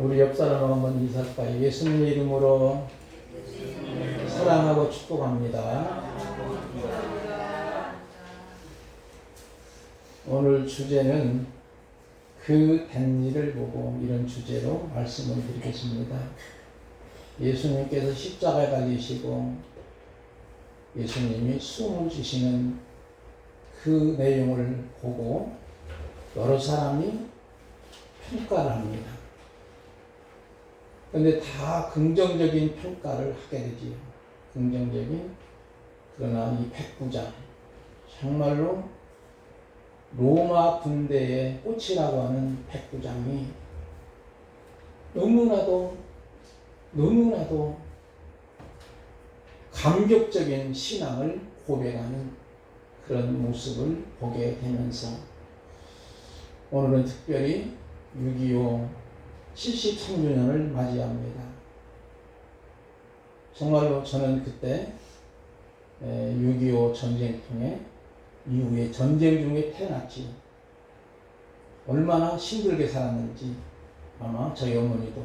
우리 옆 사람하고 한번 인사할까요? 예수님의 이름으로 사랑하고 축복합니다. 오늘 주제는 그 된 일을 보고 이런 주제로 말씀을 드리겠습니다. 예수님께서 십자가에 달리시고 예수님이 숨을 쉬시는 그 내용을 보고 여러 사람이 평가를 합니다. 그런데 다 긍정적인 평가를 하게 되지요. 긍정적인. 그러나 이 백부장, 정말로 로마 군대의 꽃이라고 하는 백부장이 너무나도 감격적인 신앙을 고백하는 그런 모습을 보게 되면서 오늘은 특별히 6.25 73주년을 맞이합니다. 정말로 저는 그때 6.25 전쟁통에 이후에 전쟁 중에 태어났지. 얼마나 힘들게 살았는지 아마 저희 어머니도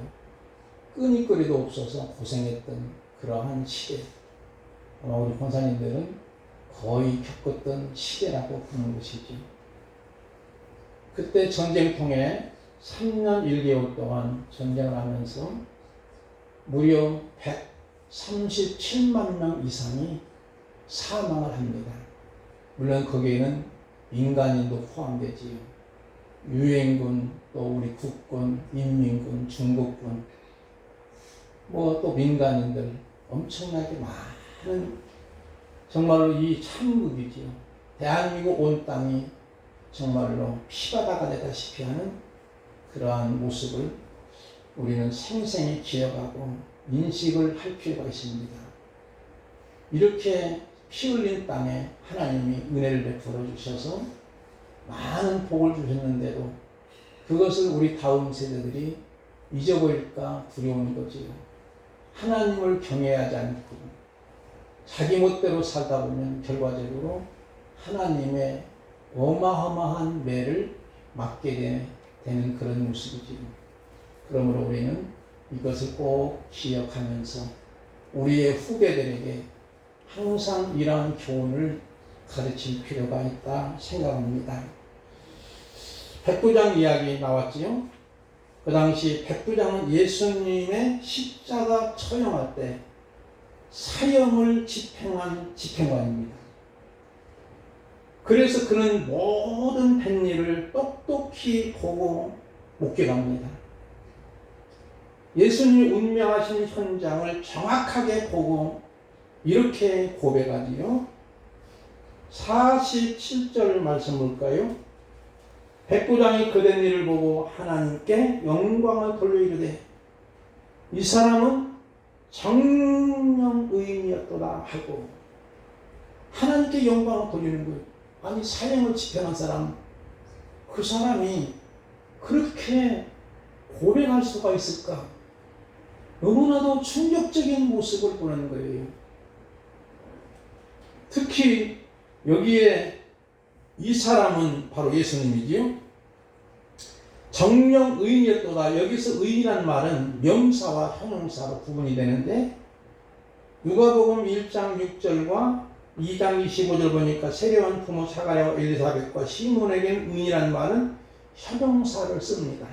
끈이거리도 없어서 고생했던 그러한 시대, 아마 우리 권사님들은 거의 겪었던 시대라고 보는 것이지. 그때 전쟁통에 3년 1개월 동안 전쟁을 하면서 무려 137만 명 이상이 사망을 합니다. 물론 거기에는 민간인도 포함되지요. 유엔군, 또 우리 국군, 인민군, 중국군, 또 민간인들 엄청나게 많은, 정말로 이 참극이지요. 대한민국 온 땅이 정말로 피바다가 되다시피 하는 그러한 모습을 우리는 생생히 기억하고 인식을 할 필요가 있습니다. 이렇게 피 흘린 땅에 하나님이 은혜를 베풀어 주셔서 많은 복을 주셨는데도 그것을 우리 다음 세대들이 잊어버릴까 두려운 거지요. 하나님을 경외하지 않고 자기 멋대로 살다 보면 결과적으로 하나님의 어마어마한 매를 맞게 되는 그런 모습이지요. 그러므로 우리는 이것을 꼭 기억하면서 우리의 후배들에게 항상 이러한 교훈을 가르칠 필요가 있다 생각합니다. 백부장 이야기 나왔지요. 그 당시 백부장은 예수님의 십자가 처형할 때 사형을 집행한 집행관입니다. 그래서 그는 모든 된 일을 똑똑히 보고 목격합니다. 예수님이 운명하신 현장을 정확하게 보고 이렇게 고백하지요. 47절 말씀 볼까요? 백부장이 그된 일을 보고 하나님께 영광을 돌려 이르되 이 사람은 정령 의인이었도다 하고 하나님께 영광을 돌리는 거예요. 아니, 사형을 집행한 사람, 그 사람이 그렇게 고백할 수가 있을까? 너무나도 충격적인 모습을 보는 거예요. 특히 여기에 이 사람은 바로 예수님이지요. 정령 의인이었도다. 여기서 의인이란 말은 명사와 형용사로 구분이 되는데 누가복음 1장 6절과 2장 25절 보니까 세례요한 부모 사가랴와 엘리사벳과 시몬에게는 의인이란 말은 형용사를 씁니다.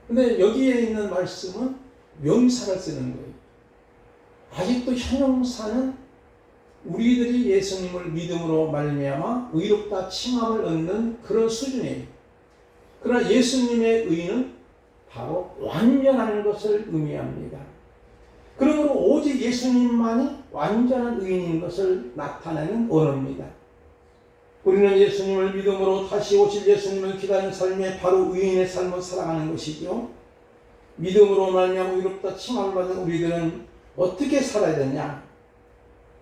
근데 여기에 있는 말씀은 명사를 쓰는 거예요. 아직도 형용사는 우리들이 예수님을 믿음으로 말미암아 의롭다 칭함을 얻는 그런 수준이에요. 그러나 예수님의 의는 바로 완전한 것을 의미합니다. 그러므로 오직 예수님만이 완전한 의인인 것을 나타내는 언어입니다. 우리는 예수님을 믿음으로 다시 오실 예수님을 기다리는 삶에 바로 의인의 삶을 살아가는 것이죠. 믿음으로 말미암아 의롭다 칭함을 받은 우리들은 어떻게 살아야 되냐?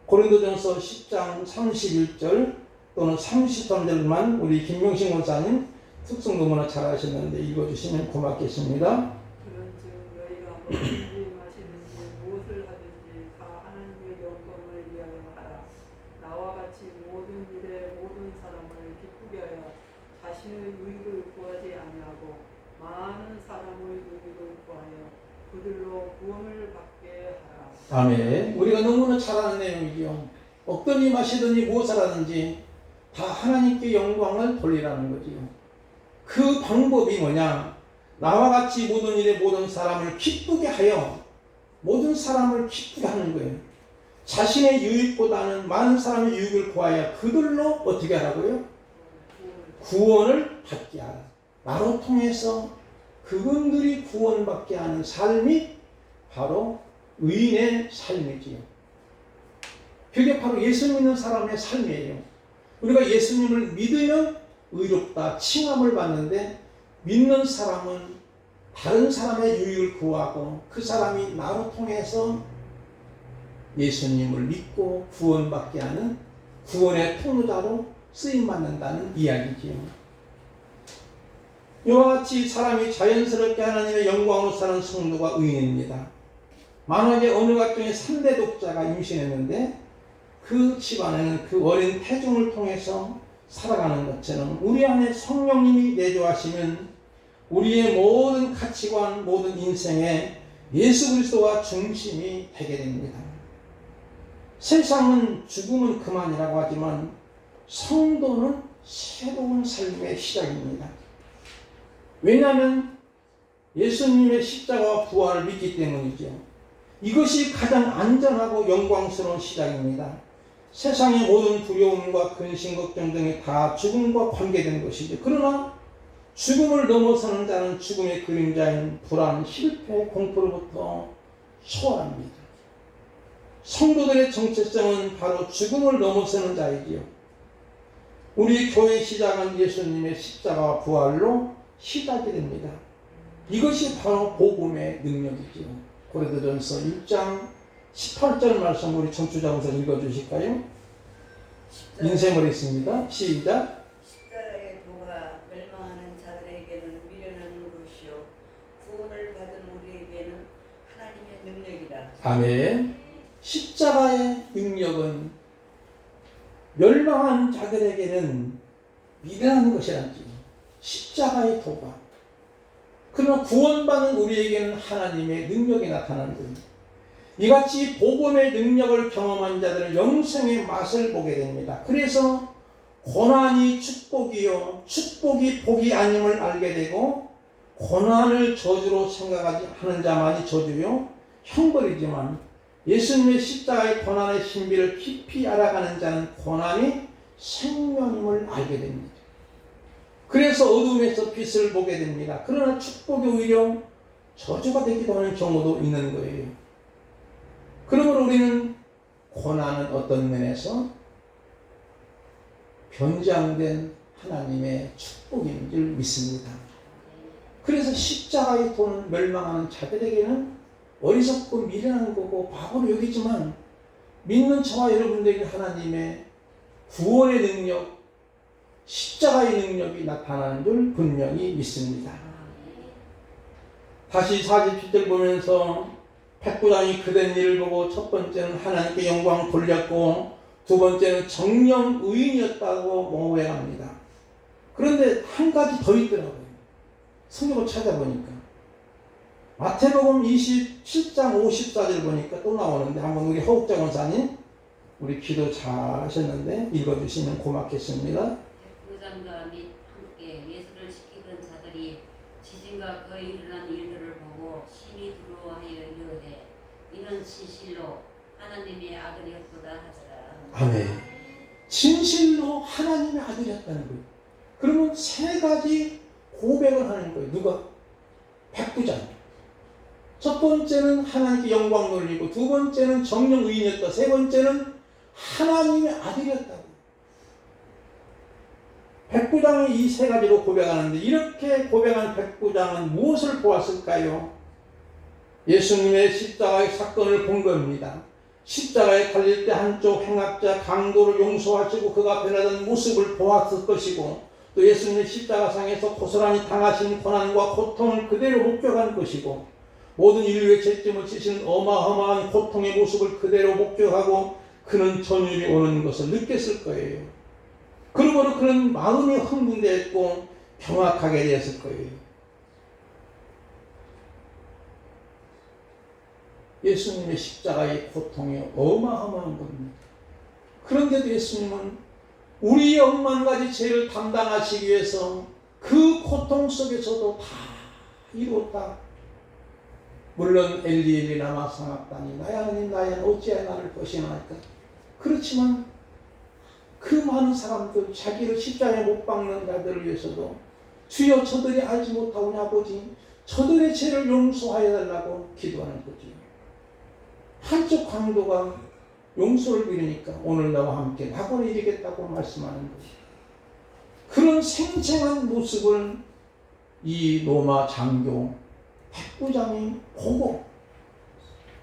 고린도전서 10장 31절 또는 33절만 우리 김명신 권사님 특성 너무나 잘 아셨는데 읽어주시면 고맙겠습니다. 그런즉 너희가 무엇을 마시든지 무엇을 하든지 다 하나님의 영광을 위하여 하라. 나와 같이 모든 일에 모든 사람을 기쁘게 하여 자신의 유익을 구하지 아니하고 많은 사람의 의를 구하여 그들로 구원을 받게 하라. 아멘. 우리가 너무나 잘 아는 내용이지요. 먹더니 마시더니 무엇을 하든지 다 하나님께 영광을 돌리라는 거지요. 그 방법이 뭐냐? 나와 같이 모든 일에 모든 사람을 기쁘게 하여 모든 사람을 기쁘게 하는 거예요. 자신의 유익보다는 많은 사람의 유익을 구하여 그들로 어떻게 하라고요? 구원을 받게 하라. 나로 통해서 그분들이 구원받게 하는 삶이 바로 의인의 삶이지요. 그게 바로 예수 믿는 사람의 삶이에요. 우리가 예수님을 믿으면 의롭다 칭함을 받는데 믿는 사람은 다른 사람의 유익을 구하고 그 사람이 나로 통해서 예수님을 믿고 구원받게 하는 구원의 통로자로 쓰임받는다는 이야기지요. 이와 같이 사람이 자연스럽게 하나님의 영광으로 사는 성도가 의인입니다. 만약에 어느 가정에 3대 독자가 임신했는데 그 집안에는 그 어린 태중을 통해서 살아가는 것처럼 우리 안에 성령님이 내주하시면 우리의 모든 가치관, 모든 인생에 예수 그리스도가 중심이 되게 됩니다. 세상은 죽음은 그만이라고 하지만 성도는 새로운 삶의 시작입니다. 왜냐하면 예수님의 십자가와 부활을 믿기 때문이죠. 이것이 가장 안전하고 영광스러운 시작입니다. 세상의 모든 두려움과 근심, 걱정 등이 다 죽음과 관계된 것이죠. 그러나 죽음을 넘어서는 자는 죽음의 그림자인 불안, 실패, 공포로부터 소환합니다. 성도들의 정체성은 바로 죽음을 넘어서는 자이지요. 우리 교회 시작은 예수님의 십자가와 부활로 시작이 됩니다. 이것이 바로 복음의 능력이지요. 고린도전서 1장 18절 말씀 우리 청취자분들 읽어주실까요? 인생을 했습니다. 시작. 십자가의 도가 멸망하는 자들에게는 미련한 것이요 구원을 받은 우리에게는 하나님의 능력이다. 아멘. 십자가의 능력은 멸망한 자들에게는 미련한 것이란지 십자가의 도가 그러나 구원받는 우리에게는 하나님의 능력이 나타나는 겁니다. 이같이 복음의 능력을 경험한 자들은 영생의 맛을 보게 됩니다. 그래서 고난이 축복이요 축복이 복이 아님을 알게 되고 고난을 저주로 생각하지 하는 자만이 저주요 형벌이지만 예수님의 십자가의 고난의 신비를 깊이 알아가는 자는 고난이 생명임을 알게 됩니다. 그래서 어둠에서 빛을 보게 됩니다. 그러나 축복이 오히려 저주가 되기도 하는 경우도 있는 거예요. 그러므로 우리는 고난은 어떤 면에서 변장된 하나님의 축복인 줄 믿습니다. 그래서 십자가의 도는 멸망하는 자들에게는 어리석고 미련한 거고 바보로 여기지만 믿는 저와 여러분들에게 하나님의 구원의 능력, 십자가의 능력이 나타나는 줄 분명히 믿습니다. 다시 47절 보면서 백부장이 그된 일을 보고 첫 번째는 하나님께 영광 돌렸고 두 번째는 정령 의인이었다고 모호해합니다. 그런데 한 가지 더 있더라고요. 성경을 찾아보니까 마태복음 27장 54절 보니까 또 나오는데 한번 우리 허욱자 권사님 우리 기도 잘 하셨는데 읽어주시면 고맙겠습니다. 백부장과 및 함께 예수를 지키던 자들이 지진과 거의 일어난 일들을 보고 심히 두려워하여 이르되 이는 진실로 하나님의 아들이었도다 하더라. 아멘. 진실로 하나님의 아들이었다는 거예요. 그러면 세 가지 고백을 하는 거예요. 누가? 백부장. 첫 번째는 하나님께 영광 돌리고 두 번째는 정령 의인이었다. 세 번째는 하나님의 아들이었다고. 백부장이 이 세 가지로 고백하는데 이렇게 고백한 백부장은 무엇을 보았을까요? 예수님의 십자가의 사건을 본 겁니다. 십자가에 달릴 때 한쪽 행악자 강도를 용서하시고 그가 변하던 모습을 보았을 것이고 또 예수님의 십자가상에서 고스란히 당하신 고난과 고통을 그대로 목격한 것이고 모든 인류의 죄짐을 지시는 어마어마한 고통의 모습을 그대로 목격하고 그는 전율이 오는 것을 느꼈을 거예요. 그러므로 그는 마음이 흥분되었고 경악하게 되었을 거예요. 예수님의 십자가의 고통이 어마어마한 겁니다. 그런데도 예수님은 우리의 억만 가지 죄를 담당하시기 위해서 그 고통 속에서도 다 이루었다. 물론 엘리 라마 사막다니 나의 하나님 나의 하나님 어찌하여 나를 버리시나이까. 그렇지만 그 많은 사람들, 자기를 십자가에 못 박는 자들을 위해서도 주여 저들이 알지 못하오니 아버지 저들의 죄를 용서하여 달라고 기도하는 거죠. 한쪽 강도가 용서를 빌으니까 오늘 나와 함께 낙원에 이르겠다고 말씀하는 거죠. 그런 생생한 모습을 이 로마 장교 백부장이 보고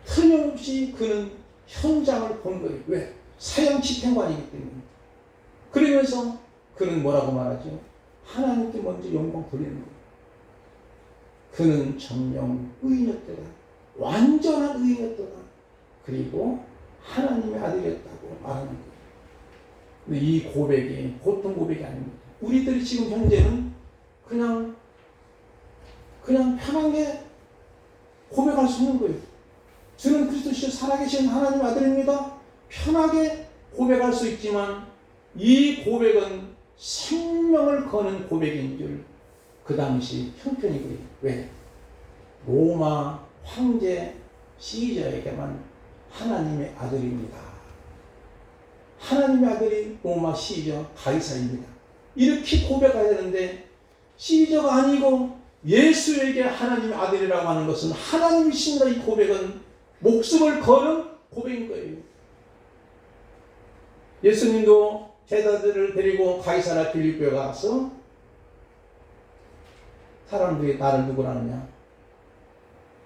틀림없이 그는 현장을 본 거예요. 왜? 사형 집행관이기 때문에. 그러면서 그는 뭐라고 말하죠? 하나님께 먼저 영광 돌리는 거예요. 그는 정령 의인이었더라. 완전한 의인이었더라. 그리고 하나님의 아들이었다고 말하는 거예요. 근데 이 고백이 보통 고백이 아닙니다. 우리들이 지금 현재는 그냥 편하게 고백할 수 있는 거예요. 저는 그리스도시여 살아계신 하나님 아들입니다. 편하게 고백할 수 있지만 이 고백은 생명을 거는 고백인 줄 그 당시 형편이 그래요. 왜? 로마 황제 시저에게만 하나님의 아들입니다. 하나님의 아들이 로마 시저 가이사입니다. 이렇게 고백해야 되는데 시저가 아니고 예수에게 하나님의 아들이라고 하는 것은 하나님이십니다. 이 고백은 목숨을 거는 고백인 거예요. 예수님도 제자들을 데리고 가이사랴 빌립보에 가서 사람들이 나를 누구라 하느냐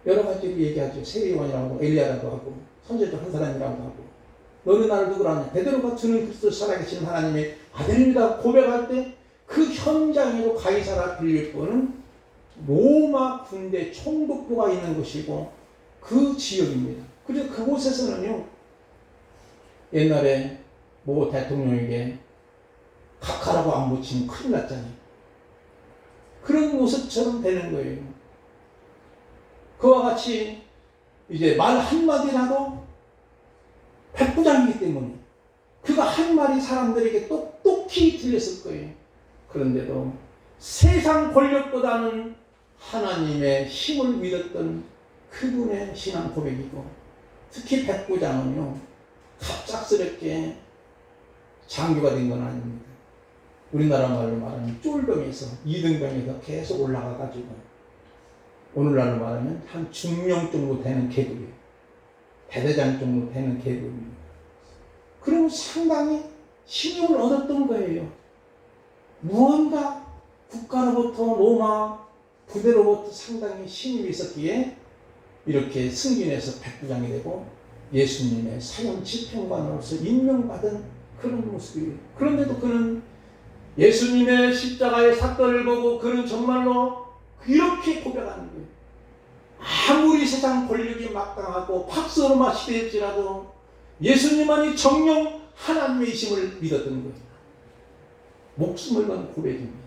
여러 가지로 얘기하죠. 세리원이라고 하고 엘리야라고 하고 선지자 한 사람이라고 하고 너는 나를 누구라 하느냐 베드로가 주는 그리스도 살아계신 하나님의 아들입니다 고백할 때 그 현장에도 가이사랴 빌립보는 로마 군대 총독부가 있는 곳이고 그 지역입니다. 그래서 그곳에서는요 옛날에 모 대통령에게 각하라고 안 붙이면 큰일 났잖아요. 그런 모습처럼 되는 거예요. 그와 같이 이제 말 한마디라도 백부장이기 때문에 그가 한 말이 사람들에게 똑똑히 들렸을 거예요. 그런데도 세상 권력보다는 하나님의 힘을 믿었던 그분의 신앙 고백이고 특히 백부장은요 갑작스럽게 장교가 된 건 아닙니다. 우리나라 말로 말하면 쫄병에서 2등병에서 계속 올라가가지고 오늘날로 말하면 한 중령 정도 되는 계급이에요. 대대장 정도 되는 계급입니다. 그럼 상당히 신용을 얻었던 거예요. 무언가 국가로부터 로마 부대로부터 상당히 신임이 있었기에 이렇게 승진해서 백부장이 되고 예수님의 사형 집행관으로서 임명받은 그런 모습이에요. 그런데도 그는 예수님의 십자가의 사건을 보고 그는 정말로 이렇게 고백하는 거예요. 아무리 세상 권력이 막강하고 박스로마 시대일지라도 예수님만이 정령 하나님의 이심을 믿었던 거예요. 목숨을 건 고백입니다.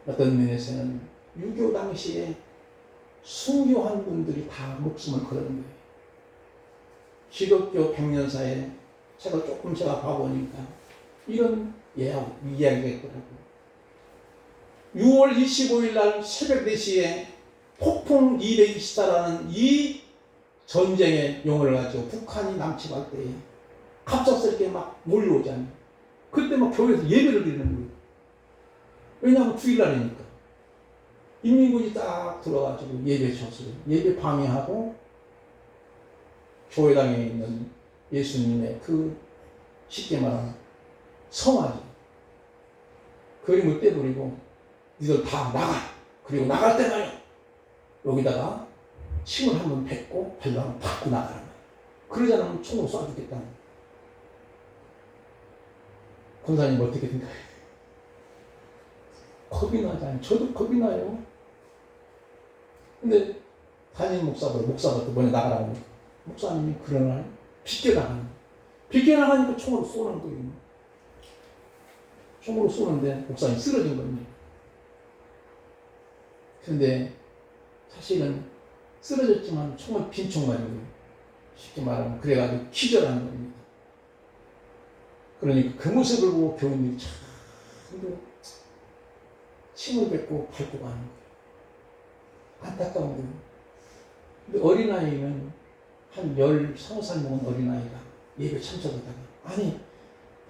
어떤 면에서는 유교 당시에 순교한 분들이 다 목숨을 걸은 거예요. 기독교 100년사에 제가 봐보니까 이런 이야기가 있더라고요. 6월 25일 날 새벽 4시에 폭풍 224라는 이 전쟁의 용어를 가지고 북한이 남침할 때에 갑작스럽게 막 몰려오잖아요. 그때 막 교회에서 예배를 드리는 거예요. 왜냐하면 주일날이니까. 인민군이 딱 들어가지고 예배 쳤어요. 예배 방해하고 교회당에 있는 예수님의 그 쉽게 말하면 성화지. 그림을 떼버리고 니들 다 나가. 그리고 나갈 때 말이야. 여기다가 침을 한번 뱉고 발로 받고 나가는 거야. 그러지 않으면 총으로 쏴주겠다는 거야. 권사님 어떻게 생각해요? 겁이 나잖아요. 저도 겁이 나요. 근데 담임 목사부터 먼저 나가라고 합니다. 목사님이 그런 날 비껴나가는 거예요. 비껴나가니까 총으로 쏘는 거예요. 총으로 쏘는데 목사님이 쓰러진 겁니다. 그런데 사실은 쓰러졌지만 총은 빈총 맞은 거예요. 쉽게 말하면 그래가지고 기절한 겁니다. 그러니까 그 모습을 보고 교우님이 참 침을 뱉고 밟고 가는 거예요. 안타까운 거예요. 근데 어린아이는 한 13살 먹은 어린아이가 예배 참석하다가 아니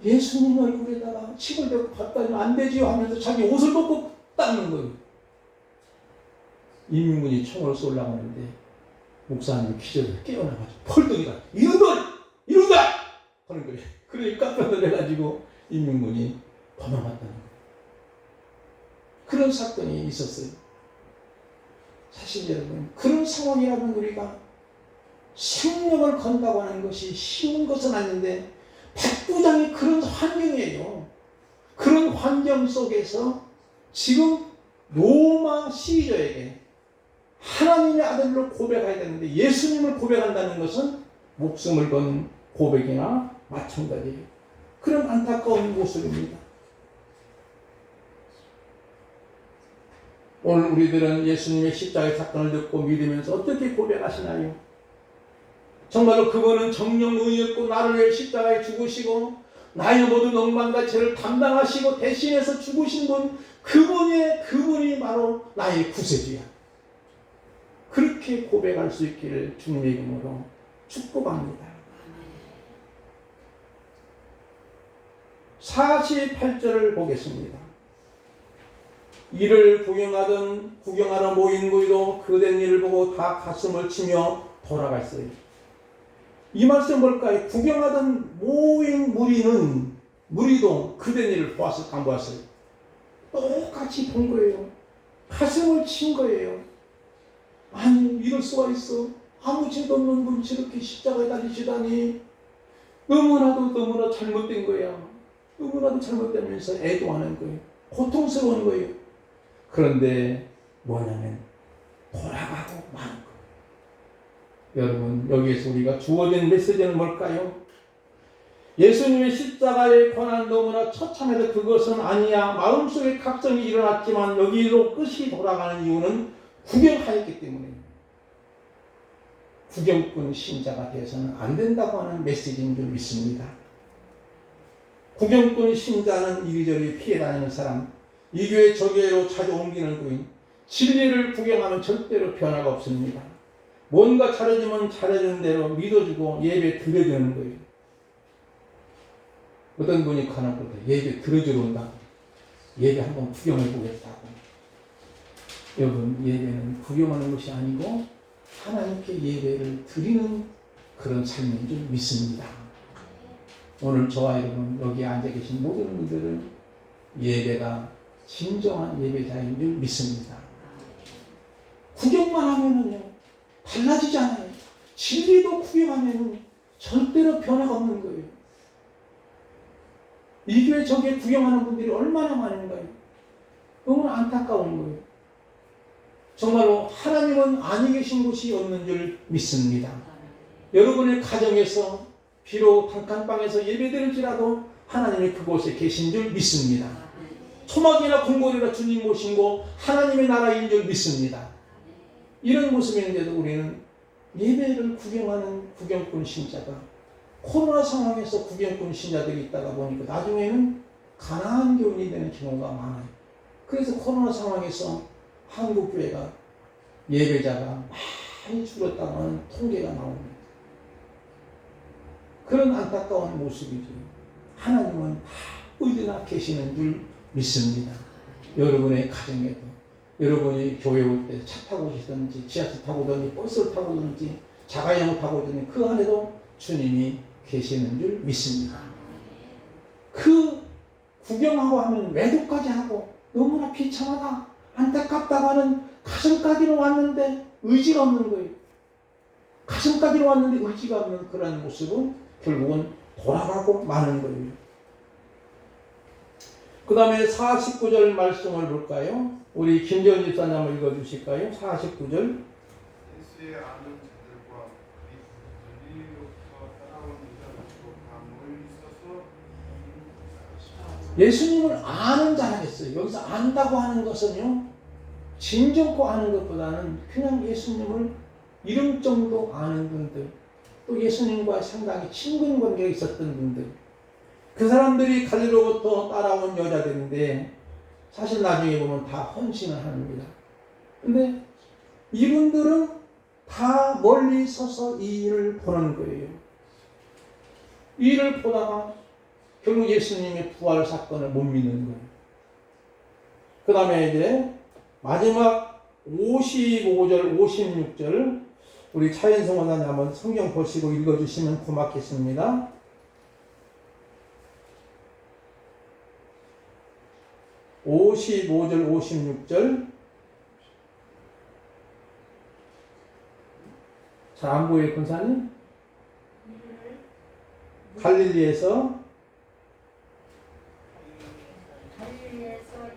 예수님 얼굴에다가 침을 뱉고 갔다니 안 되지요 하면서 자기 옷을 벗고 닦는 거예요. 이민군이 총을 쏘려고 하는데 목사님이 기절을 깨어나가지고 펄떡이다. 이런다! 하는 거예요. 그러니까 깜짝 놀라가지고 인민군이 도망갔다는 거예요. 그런 사건이 있었어요. 사실 여러분 그런 상황이라면 우리가 생명을 건다고 하는 것이 쉬운 것은 아닌데 백부장이 그런 환경이에요. 그런 환경 속에서 지금 로마 시저에게 하나님의 아들로 고백해야 되는데 예수님을 고백한다는 것은 목숨을 건 고백이나 마찬가지예요. 그런 안타까운 모습입니다. 오늘 우리들은 예수님의 십자가의 사건을 듣고 믿으면서 어떻게 고백하시나요? 정말로 그분은 정령의였고 나를 위해 십자가에 죽으시고 나의 모든 억만과 죄를 담당하시고 대신해서 죽으신 분 그분이 바로 나의 구세주야. 그렇게 고백할 수 있기를 주님의 이름으로 축복합니다. 48절을 보겠습니다. 이를 구경하러 모인 무리도 그된 일을 보고 다 가슴을 치며 돌아갔어요. 이 말씀 뭘까요? 구경하던 모인 무리도 그된 일을 보았을까 안 보았어요? 똑같이 본 거예요. 가슴을 친 거예요. 아니 이럴 수가 있어. 아무 죄도 없는 분이 저렇게 십자가에 달리시다니 너무나 잘못된 거야. 너무나도 잘못되면서 애도하는 거예요. 고통스러운 거예요. 그런데 뭐냐면 돌아가고 마는 거예요. 여러분 여기에서 우리가 주어진 메시지는 뭘까요? 예수님의 십자가의 고난 너무나 처참해서 그것은 아니야. 마음속에 각성이 일어났지만 여기로 끝이 돌아가는 이유는 구경하였기 때문입니다. 구경꾼 신자가 되어서는 안 된다고 하는 메시지인 줄 믿습니다. 구경꾼 신자는 이리저리 피해 다니는 사람, 이 교회 저 교회로 자주 옮기는 거인, 진리를 구경하면 절대로 변화가 없습니다. 뭔가 잘해주면 잘해주는 대로 믿어주고 예배 드려주는 거예요. 어떤 분이 가는보다 예배 들어주러 온다고, 예배 한번 구경해 보겠다고. 여러분 예배는 구경하는 것이 아니고 하나님께 예배를 드리는 그런 삶인 줄 믿습니다. 오늘 저와 여러분 여기 앉아 계신 모든 분들은 예배가 진정한 예배자인 줄 믿습니다. 구경만 하면은요 달라지지 않아요. 진리도 구경하면은 절대로 변화가 없는 거예요. 이 교회 저 교회 구경하는 분들이 얼마나 많은가요? 너무나 안타까운 거예요. 정말로 하나님은 아니 계신 곳이 없는 줄 믿습니다. 여러분의 가정에서 비록 단칸방에서 예배드릴지라도 하나님이 그곳에 계신 줄 믿습니다. 초막이나 궁궐이나 주님 모신 곳 하나님의 나라인 줄 믿습니다. 이런 모습인데도 우리는 예배를 구경하는 구경꾼 신자가 코로나 상황에서 구경꾼 신자들이 있다가 보니까 나중에는 가난한 교인이 되는 경우가 많아요. 그래서 코로나 상황에서 한국 교회가 예배자가 많이 줄었다고 하는 통계가 나옵니다. 그런 안타까운 모습이죠. 하나님은 다 어디나 계시는 줄 믿습니다. 여러분의 가정에도, 여러분이 교회 올 때 차 타고 오시든지 지하철 타고 오든지 버스를 타고 오든지 자가용을 타고 오든지 그 안에도 주님이 계시는 줄 믿습니다. 그 구경하고 하면 외도까지 하고 너무나 비참하다, 안타깝다고 하는 가슴까지로 왔는데 의지가 없는 거예요. 가슴까지로 왔는데 의지가 없는 그런 모습은 결국은 돌아가고 마는 거예요. 그 다음에 49절 말씀을 볼까요? 우리 김재원 집사님 한번 읽어주실까요? 49절. 예수의 아는 자들과 그리스도로부터 따라온 자들도 다 모여 있어서 예수님을 아는 자라겠어요. 여기서 안다고 하는 것은요, 진정코 아는 것보다는 그냥 예수님을 이름 정도 아는 분들, 또 예수님과 상당히 친분 관계가 있었던 분들, 그 사람들이 갈릴리로부터 따라온 여자들인데 사실 나중에 보면 다 헌신을 합니다. 근데 이분들은 다 멀리 서서 이 일을 보는 거예요. 이 일을 보다가 결국 예수님의 부활 사건을 못 믿는 거예요. 그 다음에 이제 마지막 55절, 56절 우리 차인성 원장님 한번 성경 보시고 읽어주시면 고맙겠습니다. 55절, 56절. 잘 안 보여요, 권사님? 갈릴리에서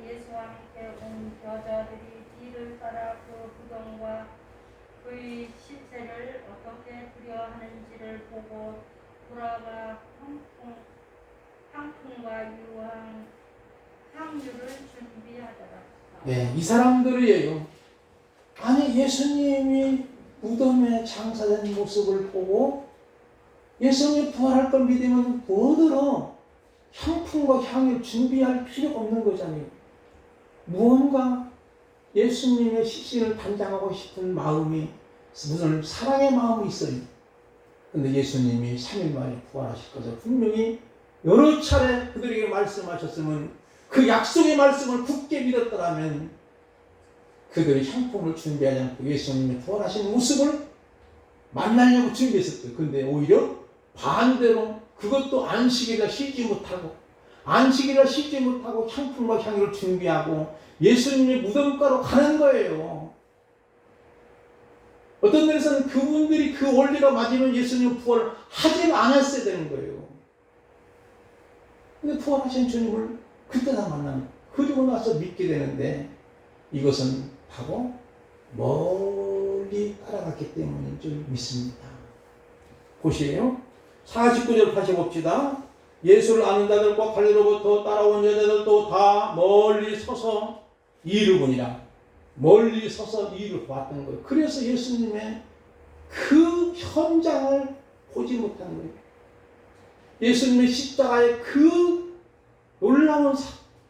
예수와 함께 온 여자들이 뒤를 따라 그 무덤과 그의 시체를 어떻게 두려워하는지를 보고 돌아가 향품과 유황 향유를 준비하더라. 네, 이 사람들이에요. 아니 예수님이 무덤에 장사된 모습을 보고 예수님이 부활할 걸 믿으면 뭐더러 향품과 향을 준비할 필요가 없는 거잖아요. 무언가 예수님의 시신을 단장하고 싶은 마음이 무슨 사랑의 마음이 있어요. 근데 예수님이 3일 만에 부활하실 것을 분명히 여러 차례 그들에게 말씀하셨으면 그 약속의 말씀을 굳게 믿었더라면 그들이 향품을 준비하지 않고 예수님의 부활하신 모습을 만나려고 준비했을 거예요. 근데 오히려 반대로 그것도 안식일날 쉬지 못하고 향품과 향유를 준비하고 예수님의 무덤가로 가는 거예요. 어떤 데서는 그분들이 그 원리가 맞으면 예수님 부활을 하지 않았어야 되는 거예요. 근데 부활하신 주님을 그때나 만나면 그리고 나서 믿게 되는데 이것은 바로 멀리 따라갔기 때문인 줄 믿습니다. 보시에요. 49절 다시 봅시다. 예수를 아는 자들과 갈릴리로부터 따라온 여자들도 다 멀리 서서 이를 보니라. 멀리 서서 이를 봤던 거예요. 그래서 예수님의 그 현장을 보지 못한 거예요. 예수님의 십자가의 그 놀라운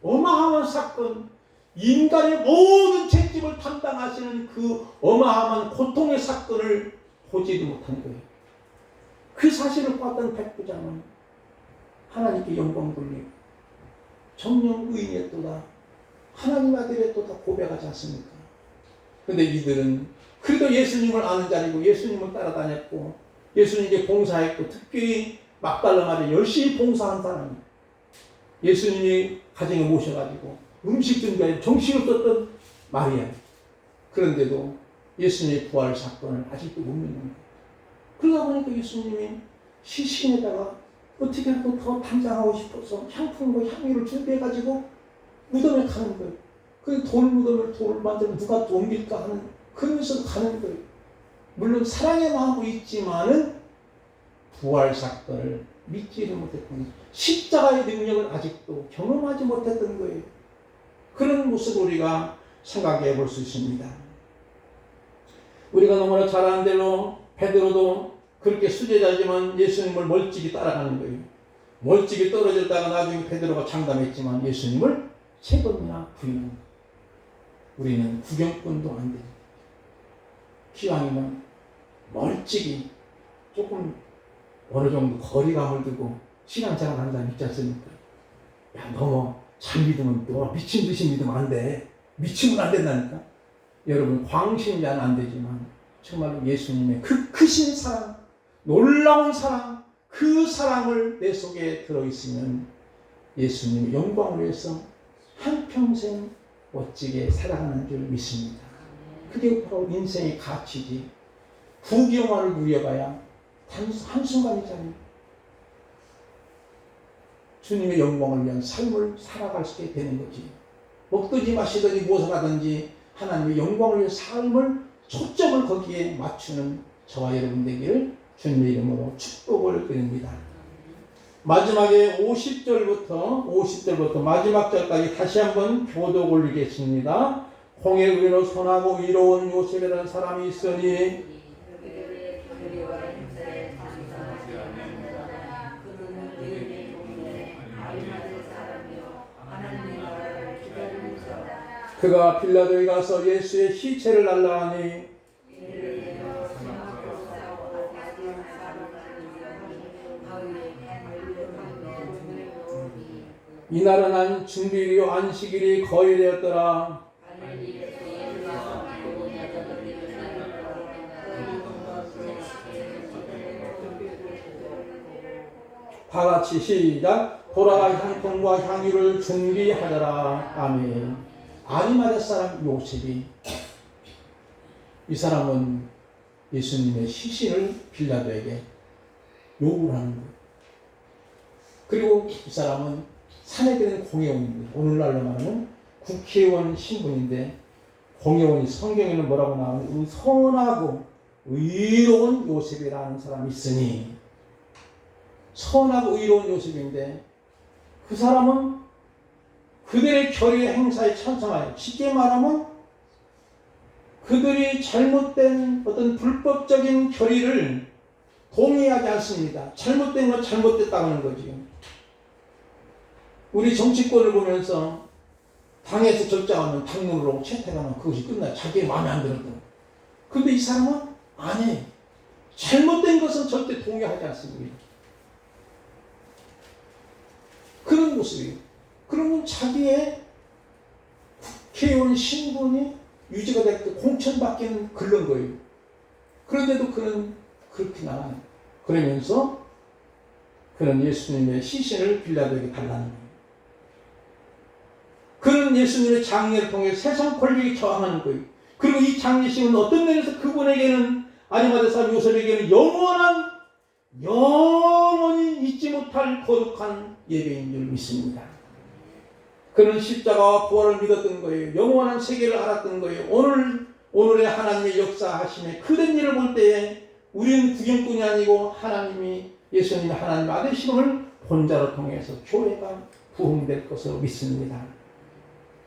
어마어마한 사건, 인간의 모든 책임을 담당하시는 그 어마어마한 고통의 사건을 보지도 못한 거예요. 그 사실을 봤던 백부장은 하나님께 영광 돌리고 정령 의인이었도다, 하나님 아들이었도다 고백하지 않습니까? 근데 이들은 그래도 예수님을 아는 자리고 예수님을 따라다녔고 예수님께 봉사했고 특별히 막달라마리 열심히 봉사한 사람이 예수님이 가정에 모셔가지고 음식 준비에 정신없었던 마리아. 그런데도 예수님의 부활 사건을 아직도 못 믿는 거예요. 그러다 보니까 예수님이 시신에다가 어떻게든 더 단장하고 싶어서 향품과 향유를 준비해가지고 무덤에 가는 거예요. 그 돌 만들면 누가 또 옮길까 하는 그러면서 가는 거예요. 물론 사랑의 마음도 있지만은 부활 사건을 믿지를 못했던 거예요. 십자가의 능력을 아직도 경험하지 못했던 거예요. 그런 모습을 우리가 생각해 볼 수 있습니다. 우리가 너무나 잘 아는 대로 베드로도 그렇게 수제자지만 예수님을 멀찍이 따라가는 거예요. 멀찍이 떨어졌다가 나중에 베드로가 장담했지만 예수님을 3번이나 부인한 거예요. 우리는 구경꾼도 안 돼요. 기왕이면 멀찍이 조금 어느 정도 거리감을 두고 신앙생활 하는 사람 있지 않습니까? 야, 너무 잘 믿으면 또 미친 듯이 믿으면 안 돼. 미치면 안 된다니까. 여러분 광신자는 안 되지만 정말로 예수님의 그 크신 사랑, 놀라운 사랑, 그 사랑을 내 속에 들어있으면 예수님의 영광을 위해서 한평생 멋지게 살아가는 줄 믿습니다. 그게 바로 인생의 가치지. 부귀영화를 누려봐야 한순간이잖아요. 주님의 영광을 위한 삶을 살아갈 수 있게 되는 거지. 먹든지 마시든지 무엇을 하든지 하나님의 영광을 위한 삶을 초점을 거기에 맞추는 저와 여러분 되기를 주님의 이름으로 축복을 드립니다. 마지막에 50절부터 마지막 절까지 다시 한번 교독 올리겠습니다. 공의 의로 선하고 의로운 요셉이라는 사람이 있으니 그가 빌라도에 가서 예수의 시체를 날라하니 이날은 준비일이요 안식일이 거의 되었더라. 다 같이 시작. 돌아갈 향통과 향유를 준비하더라. 아멘. 아리마대 사람 요셉이, 이 사람은 예수님의 시신을 빌라도에게 요구를 하는 거예요. 그리고 이 사람은 사내들은 공회원인데, 오늘날로 말하면 국회의원 신분인데, 공회원이 성경에는 뭐라고 나오는 선하고 의로운 요셉이라는 사람이 있으니, 선하고 의로운 요셉인데, 그 사람은 그들의 결의 행사에 찬성하여, 쉽게 말하면 그들이 잘못된 어떤 불법적인 결의를 동의하지 않습니다. 잘못된 건 잘못됐다고 하는 거지요. 우리 정치권을 보면서 당에서 결정하면 당론으로 채택하면 그것이 끝나요. 자기의 마음에 안 들었던. 그런데 이 사람은 아니에요. 잘못된 것은 절대 동의하지 않습니다. 그런 모습이에요. 그러면 자기의 국회의원 신분이 유지가 됐고 공천받기는 그런 거예요. 그런데도 그는 그렇게 나가요. 그러면서 그는 예수님의 시신을 빌라도에게 달라는 거예요. 그는 예수님의 장례를 통해 세상 권력에 저항하는 거예요. 그리고 이 장례식은 어떤 면에서 그분에게는, 아리마대 사람 요셉에게는 영원히 잊지 못할 거룩한 예배인 줄 믿습니다. 그는 십자가와 부활을 믿었던 거예요. 영원한 세계를 알았던 거예요. 오늘의 하나님의 역사하심에 그런 일을 볼 때에 우리는 구경꾼이 아니고 하나님이, 예수님이 하나님의 아들심을 본자로 통해서 교회가 부흥될 것으로 믿습니다.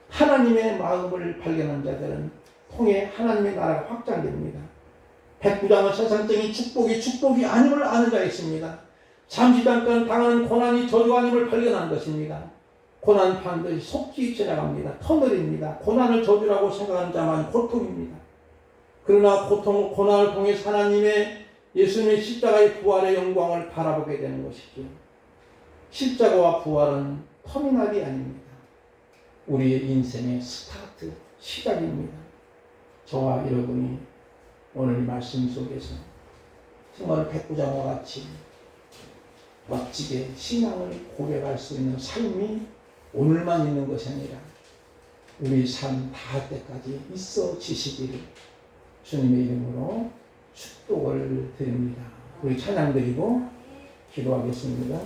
하나님의 마음을 발견한 자들은 통해 하나님의 나라가 확장됩니다. 백부장은 세상적인 축복이 아님을 아는 자가 있습니다. 잠시 잠깐 당하는 고난이 저주가 아님을 발견한 것입니다. 고난 반드시 속지 지나갑니다. 터널입니다. 고난을 저주라고 생각하는 자만 고통입니다. 그러나 고난을 통해서 하나님의 예수님의 십자가의 부활의 영광을 바라보게 되는 것이죠. 십자가와 부활은 터미널이 아닙니다. 우리의 인생의 스타트, 시작입니다. 저와 여러분이 오늘 이 말씀 속에서 정말 백부장과 같이 멋지게 신앙을 고백할 수 있는 삶이 오늘만 있는 것이 아니라 우리 삶 다할 때까지 있어지시기를 주님의 이름으로 축복을 드립니다. 우리 찬양 드리고 기도하겠습니다.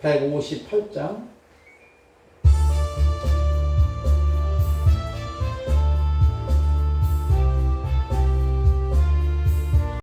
158장